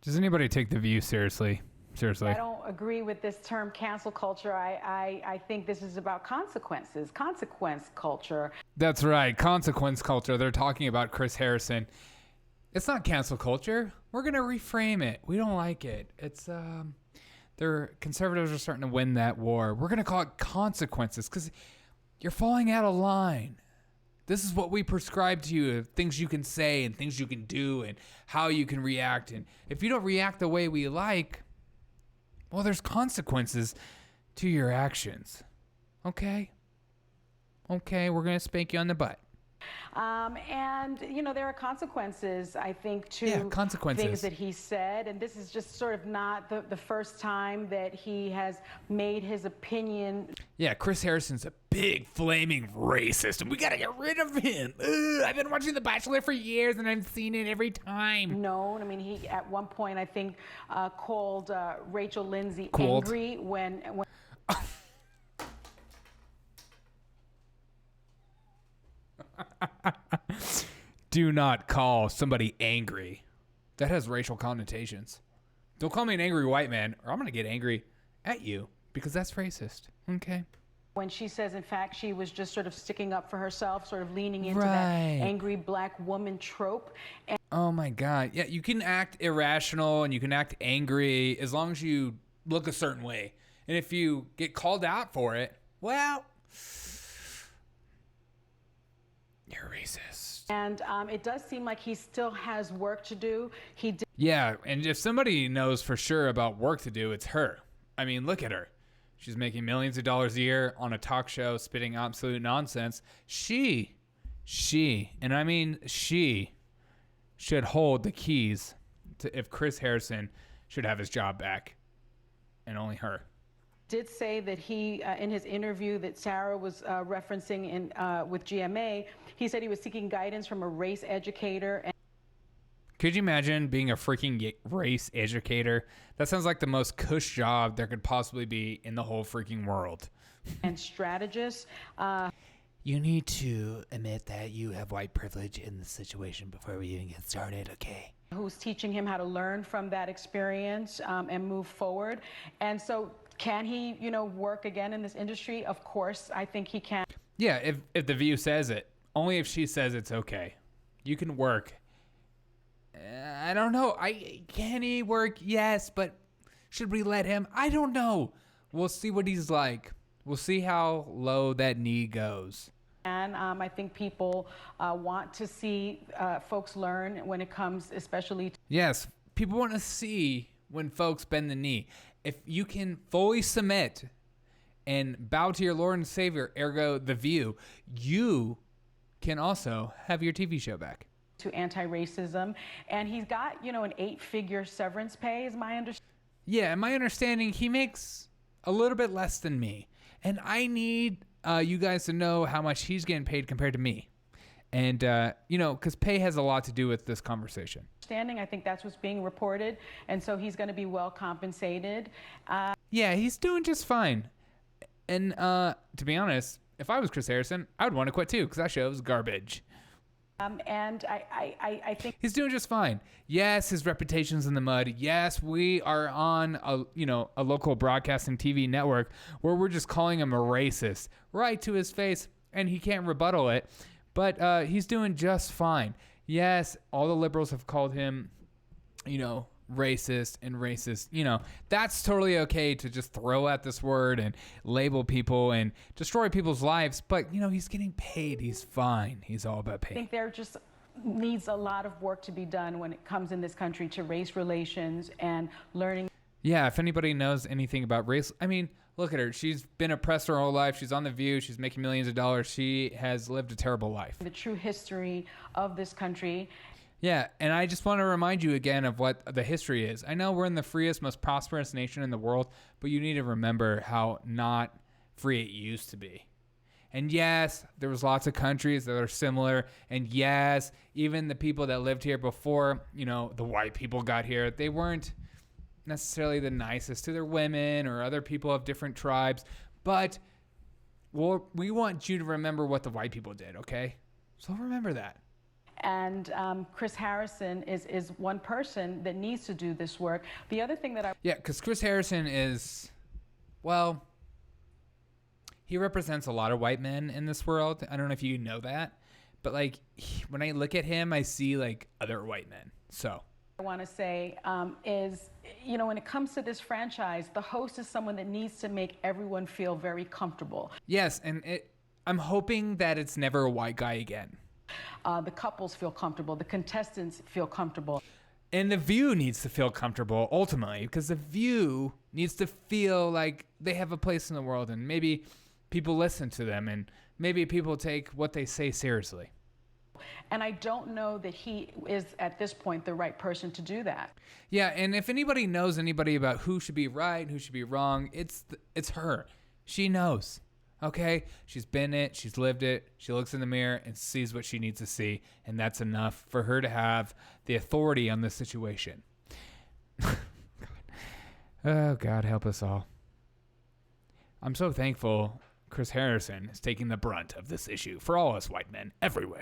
Does anybody take The View seriously? Seriously. I don't agree with this term cancel culture. I think this is about consequences, consequence culture. That's right, consequence culture. They're talking about Chris Harrison. It's not cancel culture. We're gonna reframe it. We don't like it. It's their conservatives are starting to win that war. We're gonna call it consequences because you're falling out of line. This is what we prescribe to you, things you can say and things you can do and how you can react. And if you don't react the way we like, well, there's consequences to your actions. Okay? Okay, we're going to spank you on the butt. And, you know, there are consequences, I think, to things that he said. And this is just sort of not the first time that he has made his opinion. Yeah, Chris Harrison's a big flaming racist, and we got to get rid of him. Ugh, I've been watching The Bachelor for years, and I've seen it every time. Known. I mean, he, at one point, I think, called Rachel Lindsay angry when Do not call somebody angry. That has racial connotations. Don't call me an angry white man, or I'm going to get angry at you, because that's racist. Okay? When she says, in fact, she was just sort of sticking up for herself, sort of leaning into that angry black woman trope. And oh my God. Yeah, you can act irrational and you can act angry as long as you look a certain way. And if you get called out for it, well, you're racist. And it does seem like he still has work to do. Yeah, and if somebody knows for sure about work to do, it's her. I mean, look at her. She's making millions of dollars a year on a talk show, spitting absolute nonsense. She, and I mean she, should hold the keys to if Chris Harrison should have his job back. And only her. Did say that he, in his interview that Sarah was referencing with GMA, he said he was seeking guidance from a race educator. Could you imagine being a freaking race educator? That sounds like the most cush job there could possibly be in the whole freaking world. And strategist. You need to admit that you have white privilege in this situation before we even get started, okay? Who's teaching him how to learn from that experience and move forward. And so can he, you know, work again in this industry? Of course, I think he can. Yeah, if The View says it. Only if she says it's okay. You can work. I don't know. Can he work? Yes, but should we let him? I don't know. We'll see what he's like. We'll see how low that knee goes. And I think people want to see folks learn when it comes, especially. Yes, people want to see when folks bend the knee. If you can fully submit and bow to your Lord and Savior, ergo The View, you can also have your TV show back. To anti-racism, and he's got, you know, an 8-figure severance pay, is my understanding. Yeah, in my understanding, he makes a little bit less than me, and I need you guys to know how much he's getting paid compared to me, and you know, because pay has a lot to do with this conversation. I think that's what's being reported, and so he's going to be well compensated. Yeah, he's doing just fine, and to be honest, if I was Chris Harrison, I would want to quit too, because that show is garbage. And I think he's doing just fine. Yes, his reputation's in the mud. Yes, we are on a local broadcasting TV network where we're just calling him a racist right to his face, and he can't rebuttal it. But he's doing just fine. Yes, all the liberals have called him, racist and racist. That's totally okay to just throw out this word and label people and destroy people's lives. But, he's getting paid. He's fine. He's all about pay. I think there just needs a lot of work to be done when it comes in this country to race relations and learning. Yeah, if anybody knows anything about race, I mean, look at her. She's been oppressed her whole life. She's on The View. She's making millions of dollars. She has lived a terrible life. The true history of this country. Yeah, and I just want to remind you again of what the history is. I know we're in the freest, most prosperous nation in the world, but you need to remember how not free it used to be. And yes, there was lots of countries that are similar. And yes, even the people that lived here before, the white people got here, they weren't necessarily the nicest to their women or other people of different tribes. But we want you to remember what the white people did, okay? So remember that. And Chris Harrison is one person that needs to do this work. The other thing that Yeah, because Chris Harrison is, well, he represents a lot of white men in this world. I don't know if you know that, but like when I look at him, I see like other white men. So I want to say is, you know, when it comes to this franchise, the host is someone that needs to make everyone feel very comfortable. Yes, and I'm hoping that it's never a white guy again. The couples feel comfortable. The contestants feel comfortable. And The View needs to feel comfortable, ultimately, because The View needs to feel like they have a place in the world, and maybe people listen to them, and maybe people take what they say seriously. And I don't know that he is, at this point, the right person to do that. Yeah, and if anybody knows anybody about who should be right and who should be wrong, it's her. She knows. Okay? She's been it. She's lived it. She looks in the mirror and sees what she needs to see, and that's enough for her to have the authority on this situation. Oh, God, help us all. I'm so thankful Chris Harrison is taking the brunt of this issue for all us white men everywhere.